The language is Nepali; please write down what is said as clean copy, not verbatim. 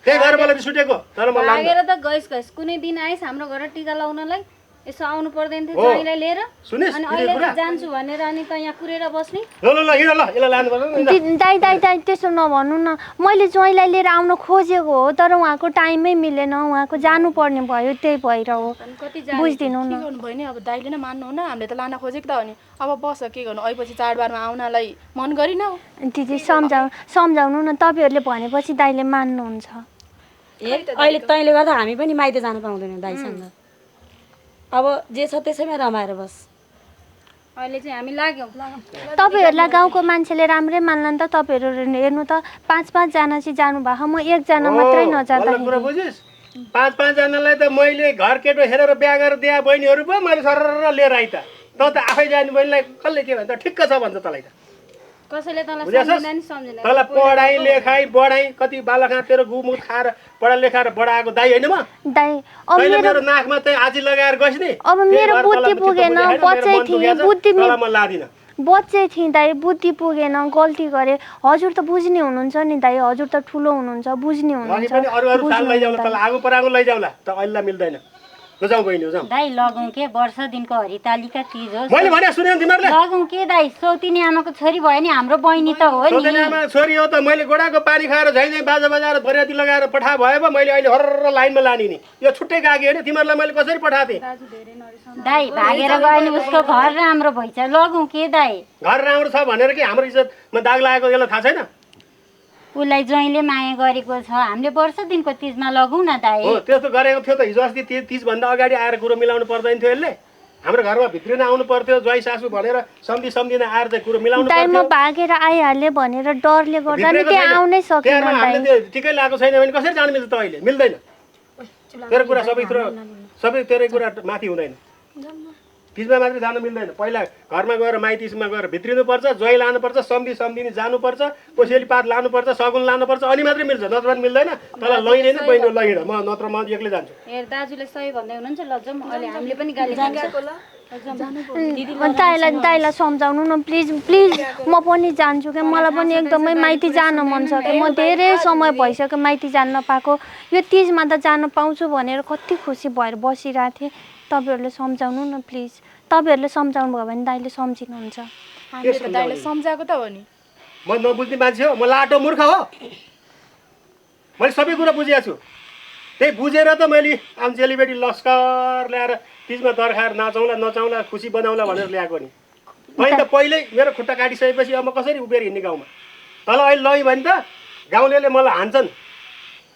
त्यही भएर मलाई रिस उठेको तर म लागेर त गइस कुनै दिन आइस हाम्रो घर टिका लाउनलाई यसो आउनु पर्दैन थियो ज्वाइँलाई लिएर सुनिस् अनि अहिले जान्छु भनेर अनि त यहाँ कुरेर बस्ने ल ल ल हिँड ल यसलाई लानु पर्छ दाइ दाइ दाइ त्यसो नभन्नु न मैले ज्वाइँलाई लिएर आउन खोजेको हो तर उहाँको टाइमै मिलेन उहाँको जानुपर्ने भयो त्यही भएर हो कति बुझिदिनु के न गर्नु भयो नि अब दाइले नै मान्नु हुन हामीले त लान खोजेको त हो नि अब बस के गर्नु अहिपछि चाडबाडमा आउनलाई मन गरिनौ दिदी सम्झाउनु न तपाईँहरूले भनेपछि दाइले मान्नुहुन्छ अहिले तैँले गर्दा हामी पनि माइत जानु पाउँदैनौँ दाइसँग अब जे छ त्यसैमा रमाएर बस अहिले चाहिँ हामी लाग्यौँ तपाईँहरूलाई गाउँको मान्छेले राम्रै मान्ला नि त तपाईँहरू हेर्नु त 5-5 जना चाहिँ जानुभएको म एकजना मात्रै नजाँदा बुझिस् 5-5 जनालाई त मैले घर केटो हेरेर बिहा गरेर दिए बहिनीहरू पो मैले सरर लिएर आइ त त आफै जाने बहिनीलाई कसले के भन्छ ठिक्क छ भन्छ तँलाई त कसैले तँलाई सम्झिँदैन नि सम्झिँदैन तँलाई पढाइ लेखाइ बढाइ कति बालखा तेरो गुमुत खाएर पढा लेखाएर बढाएको दाइ होइन म दाइ अब मेरो नाकमा चाहिँ आजी लगाएर गइस् नि अब मेरो बुद्धि पुगेन बच्चै थिएँ बुद्धि म लादिन बच्चै थिएँ दाइ बुद्धि पुगेन गल्ती गरेँ हजुर त बुझ्ने हुनुहुन्छ नि दाइ हजुर त ठुलो हुनुहुन्छ बुझ्ने हुनुहुन्छ अरू साल लैजाउला तँलाई आगो परागो लैजाउला त अहिले मिल्दैन जाउँ बहिनी जाउँ दाइ लगौँ के वर्ष दिनको हरितालिका तीज हो मैले भने सुने तिमीहरूले लगौँ के दाइ सौतिनी आमाको छोरी भयो नि हाम्रो बहिनी त हो सौतेनी आमा छोरी हो त मैले गोडाको पानी खाएर झैँ बाजा बजाएर बरियाती लगाएर पठा भयो पो मैले अहिले हर्र लाइनमा लाने नि यो छुट्टै गएको होइन तिमीहरूलाई मैले कसरी पठाएको थिएँ दाइ भागेर गयो नि उसको घर राम्रो भइछ लगौँ के दाइ घर राम्रो छ भनेर कि हाम्रो इज्जतमा दाग लागेको यसलाई थाहा छैन उसलाई ज्वाइँले माया गरेको छ हामीले वर्ष दिनको तीजमा लगौँ न दाइ हो त्यस्तो गरेको थियो त हिजो अस्ति तीजभन्दा अगाडि आएर कुरो मिलाउनु पर्दैन थियो यसले हाम्रो घरमा भित्रिन आउनु पर्थ्यो ज्वाइँ सासू भनेर सम्झिन आएर चाहिँ कुरो मिलाउनु दाइ म भागेर आइहालेँ भनेर डरले गर्दा नि त्यहाँ आउनै सकेन दाइ ठिकै लागेको छैन भने कसरी जानु मिल्छ त अहिले मिल्दैन तेरो कुरा सबै तेरै कुरा माथि हुँदैन तीजमा मात्रै जानु मिल्दैन पहिला घरमा गएर माइतीमा गएर भित्रिनुपर्छ ज्वाइँ लानुपर्छ सम्झिनी जानुपर्छ कोसेली पात लानुपर्छ सगुन लानुपर्छ अनि मात्रै मिल्छ नत्र पनि मिल्दैन तँलाई लैदैन बहिनी लैन म नत्र म एक्लै जान्छु हेर दाजुले सही भन्दै हुनुहुन्छ ल जाउँ अहिले हामीले पनि गाली दाइलाई सम्झाउनु न प्लिज प्लिज म पनि जान्छु क्या मलाई पनि एकदमै माइती जान मन छ क्या म धेरै समय भइसक्यो माइती जान नपाएको यो तीजमा त जान पाउँछु भनेर कति खुसी भएर बसिरहेको थिएँ तपाईँहरूले सम्झाउनु न प्लिज तपाईँहरूले सम्झाउनु भयो भने दाइले सम्झिनुहुन्छ हामीले त दाइले सम्झाएको त हो नि म नबुझ्ने मान्छे हो म लाटो मूर्ख हो मैले सबै कुरा बुझेको छु त्यही बुझेर त मैले आम चेलीबेटी लस्कर ल्याएर तिजमा दर्खाएर नचाउँला खुसी बनाउँला भनेर ल्याएको नि मैले त पहिल्यै मेरो खुट्टा काटिसकेपछि अब म कसरी उभिएर हिँड्ने गाउँमा तल अहिले लग्यो भने त गाउँलेले मलाई हान्छन्